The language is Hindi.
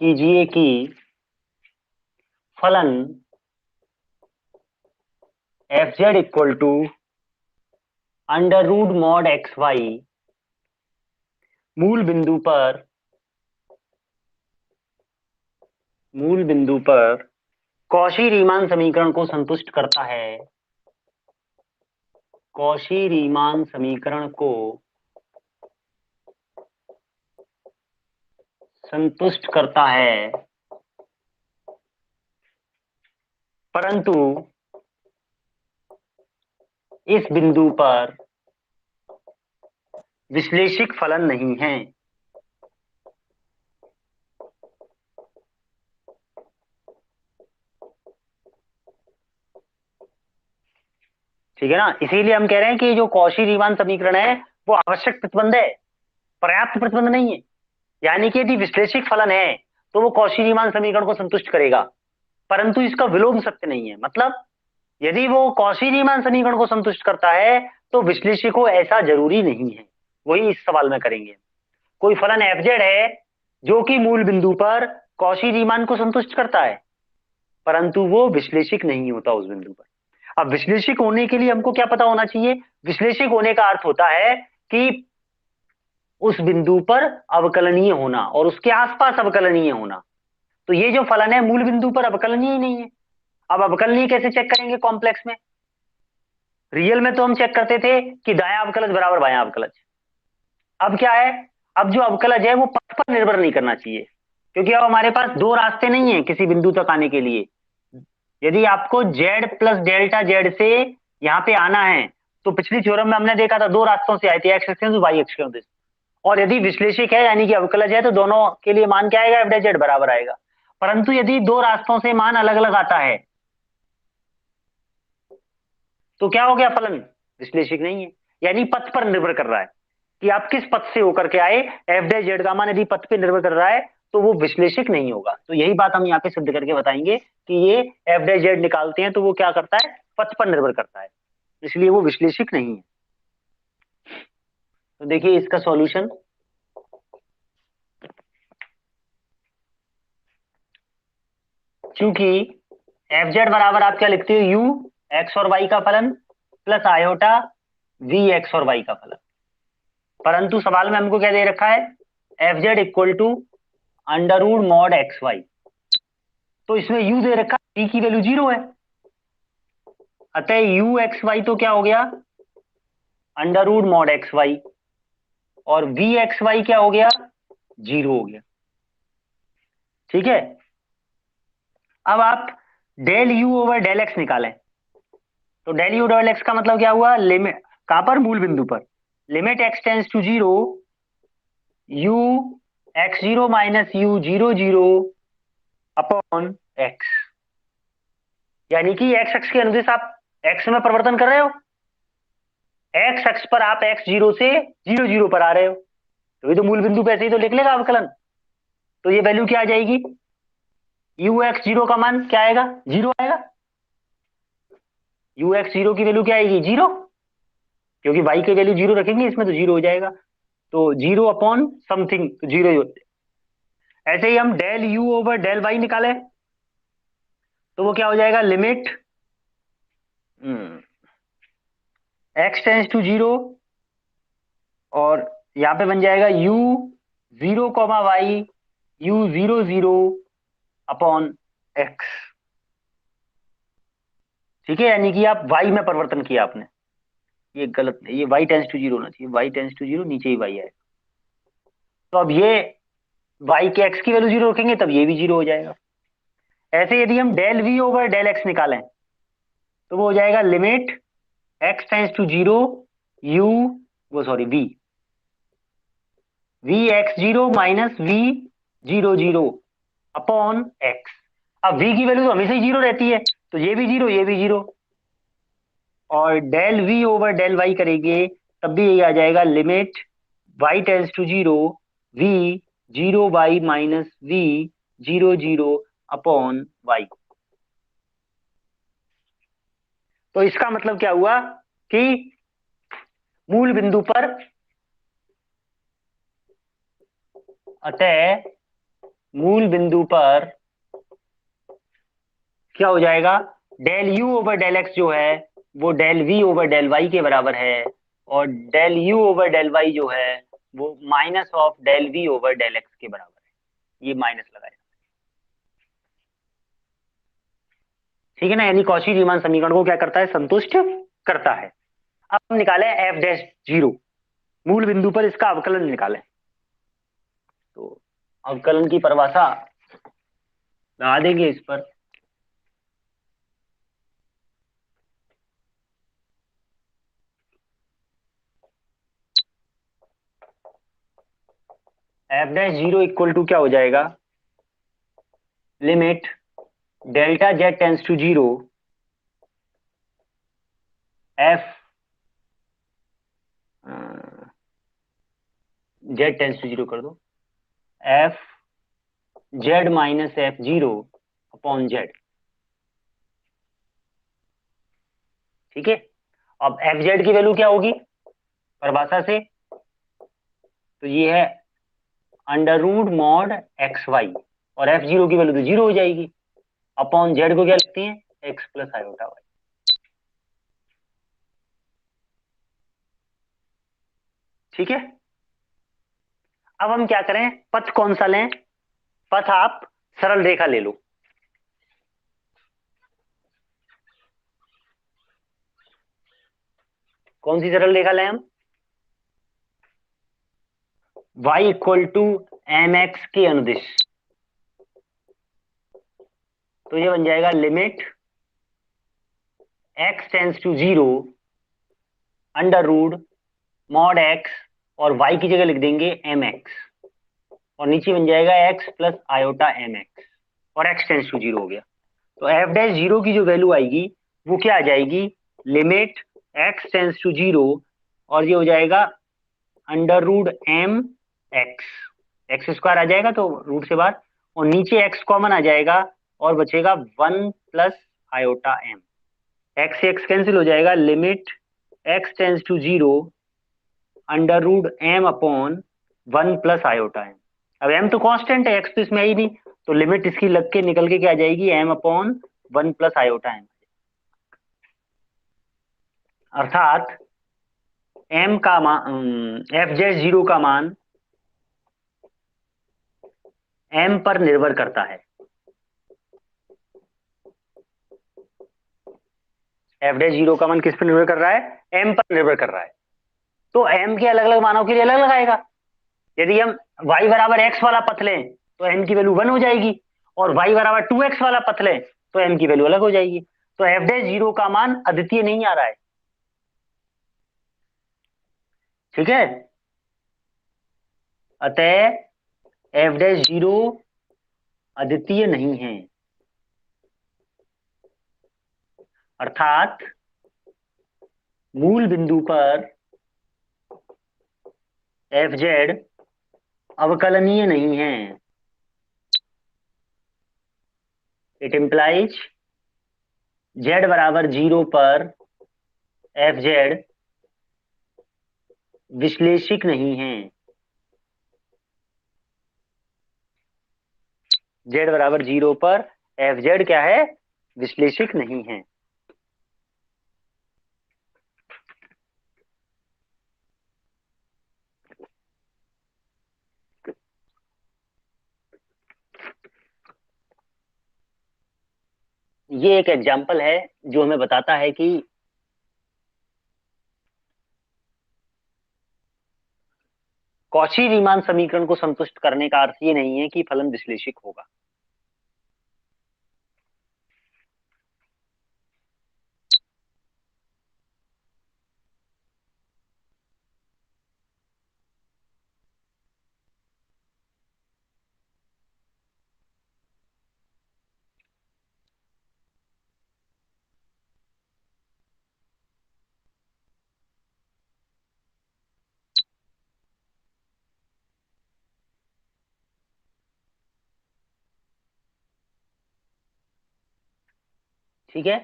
कीजिए कि फलन F Z equal to under root mod x Y मूल बिंदु पर कौशी रीमान समीकरण को संतुष्ट करता है। कौशी रीमान समीकरण को संतुष्ट करता है, परंतु इस बिंदु पर विश्लेषिक फलन नहीं है। ठीक है ना, इसीलिए हम कह रहे हैं कि जो कौशी रीमान समीकरण है वो आवश्यक प्रतिबंध है, पर्याप्त प्रतिबंध नहीं है। यानी कि यदि विश्लेषिक फलन है तो वो कौशी रीमान समीकरण को संतुष्ट करेगा, परंतु इसका विलोम सत्य नहीं है। मतलब यदि वो कौशी रीमान समीकरण को संतुष्ट करता है तो विश्लेषिक हो ऐसा जरूरी नहीं है। वही इस सवाल में करेंगे। कोई फलन एफ जेड है जो कि मूल बिंदु पर कौशी रीमान को संतुष्ट करता है, परंतु वो विश्लेषिक नहीं होता उस बिंदु पर। अब विश्लेषिक होने के लिए हमको क्या पता होना चाहिए? विश्लेषिक होने का अर्थ होता है कि उस बिंदु पर अवकलनीय होना और उसके आसपास अवकलनीय होना। तो ये जो फलन है मूल बिंदु पर अवकलनीय ही नहीं है। अब अवकलनीय कैसे चेक करेंगे कॉम्प्लेक्स में? रियल में तो हम चेक करते थे कि दायां अवकलज बराबर बायां अवकलज। अब क्या है? अब जो अवकलज है वो पथ पर निर्भर नहीं करना चाहिए, क्योंकि अब हमारे पास दो रास्ते नहीं है किसी बिंदु तक आने के लिए। यदि आपको z प्लस डेल्टा जेड से यहाँ पे आना है तो पिछली थ्योरम में हमने देखा था दो रास्तों से आए थे, एक्स एक्सिस वाई एक्सिस। और यदि विश्लेषिक है यानी कि अवकलज है तो दोनों के लिए मान क्या आएगा? एफ डैश जेड बराबर आएगा। परंतु यदि दो रास्तों से मान अलग अलग आता है तो क्या हो गया? फलन विश्लेषिक नहीं है, यानी पथ पर निर्भर कर रहा है कि आप किस पथ से होकर के आए। एफ डैश जेड का मान यदि पथ पे निर्भर कर रहा है तो वो विश्लेषिक नहीं होगा। तो यही बात हम यहाँ पे सिद्ध करके बताएंगे कि ये एफ डैश जेड निकालते हैं तो वो क्या करता है? पथ पर निर्भर करता है, इसलिए वो विश्लेषिक नहीं है। तो देखिए इसका सॉल्यूशन। क्योंकि एफ जेड बराबर आप क्या लिखते हो? यू एक्स और वाई का फलन प्लस आयोटा वी एक्स और वाई का फलन। परंतु सवाल में हमको क्या दे रखा है? F Z equal to under root mod x Y. तो इसमें यू दे रखा है, वी की वैल्यू 0 है। अतः यू एक्स वाई तो क्या हो गया? Under root mod x Y. और वी एक्स वाई क्या हो गया? 0 हो गया। ठीक है। अब आप del you over del X निकालें। तो डेल यू डेल एक्स का मतलब क्या हुआ? लिमिट कहां पर? मूल बिंदु पर। Limit X tends to 0 U X 0 minus U 0 0 upon X. यानी कि एक्स एक्स के अनुदिश आप एक्स में परिवर्तन कर रहे हो, एक्स एक्स पर आप एक्स 0 से 0 0 पर आ रहे हो, तो ये तो मूल बिंदु पे ऐसे ही तो लिख लेगा अवकलन। तो ये वैल्यू क्या आ जाएगी? यू एक्स 0 का मान क्या आएगा? 0 आएगा। यू एक्स 0 की वैल्यू क्या आएगी? 0, क्योंकि वाई की वैल्यू 0 रखेंगे इसमें तो 0 हो जाएगा। तो 0 अपॉन समथिंग, तो 0 ही होते। ऐसे ही हम del you over del Y निकाले तो वो क्या हो जाएगा? लिमिट एक्स टेंस टू 0 और यहां पे बन जाएगा u 0 comma Y u 0 0 upon X. ठीक है, यानी कि आप y में परिवर्तन किया आपने। ये गलत है, ये y टेंस टू 0 होना चाहिए। y टेंस टू 0 नीचे ही y है। तो अब ये y के x की वैल्यू 0 रखेंगे तब ये भी 0 हो जाएगा। ऐसे यदि हम del v over del x निकालें तो वो हो जाएगा limit x tends to 0 u वो sorry v x 0 minus v 0 0 upon x। अब v की वैल्यू तो हमेशा ही 0 रहती है, तो ये भी 0 ये भी 0। और del v over del y करेंगे तब भी यही आ जाएगा limit y tends to 0 v 0 y minus v 0 0 upon y। तो इसका मतलब क्या हुआ कि मूल बिंदु पर, अतः मूल बिंदु पर क्या हो जाएगा, del you over del x जो है वो del v over del y के बराबर है, और del you over del y जो है वो minus of del v over del x के बराबर है। ये माइनस लगाया, ठीक है ना, यानी कौशी रीमान समीकरण को क्या करता है, संतुष्ट करता है। अब हम निकाले एफ डैश जीरो, मूल बिंदु पर इसका अवकलन निकालें। तो अवकलन की परिभाषा लगा देंगे इस पर। F dash zero equal to क्या हो जाएगा, limit delta z tends to zero, f z tends to zero कर दो, f z minus f zero upon z, ठीक है। अब एफ जेड की वैल्यू क्या होगी परिभाषा से, तो ये है under root mod x Y, और एफ जीरो की वैल्यू तो जीरो हो जाएगी, अपॉन जेड को क्या लिखते हैं, एक्स प्लस आयोटा वाई, ठीक है। अब हम क्या करें, पथ कौन सा लें, पथ आप सरल रेखा ले लो। कौन सी सरल रेखा लें हम, y equal to m x के अनुदिश, तो ये बन जाएगा limit x tends to zero under root mod x, और y की जगह लिख देंगे एम एक्स, और नीचे बन जाएगा x plus iota m x, और x टेंस टू जीरो हो गया। तो एफ डैश जीरो की जो वैल्यू आएगी वो क्या आ जाएगी, limit x tends to zero, और ये हो जाएगा under root M X, X square आ जाएगा तो रूट से बाहर, और नीचे x कॉमन आ जाएगा और बचेगा one plus iota m, x से एक्स कैंसिल हो जाएगा, limit x tends to zero under root m upon one plus iota m. अब एम तो कांस्टेंट है, एक्स तो इसमें है ही नहीं, तो लिमिट इसकी लग के निकल के क्या आ जाएगी, m upon one plus iota m, अर्थात एम का मान, एफ जेड जीरो का मान एम पर निर्भर करता है, एफ डैश जीरो का मान किस पर निर्भर कर रहा है, एम पर निर्भर कर रहा है। तो एम के अलग अलग मानों के लिए अलग लगाएगा। यदि हम y बराबर एक्स वाला पथ लें तो m की वैल्यू वन हो जाएगी, और y बराबर टू एक्स वाला पथ लें तो m की वैल्यू अलग हो जाएगी। तो एफ डैश जीरो का मान अद्वितीय नहीं आ रहा है, ठीक है। अतः एफ डैश जीरो अद्वितीय नहीं है, अर्थात मूल बिंदु पर एफ जेड अवकलनीय नहीं है। इट इंप्लाइज जेड बराबर जीरो पर एफ जेड विश्लेषिक नहीं है, जेड बराबर जीरो पर एफ जेड क्या है, विश्लेषिक नहीं है। ये एक एग्जाम्पल है जो हमें बताता है कि कौची रीमान समीकरण को संतुष्ट करने का अर्थ ये नहीं है कि फलन विश्लेषिक होगा। ठीक है।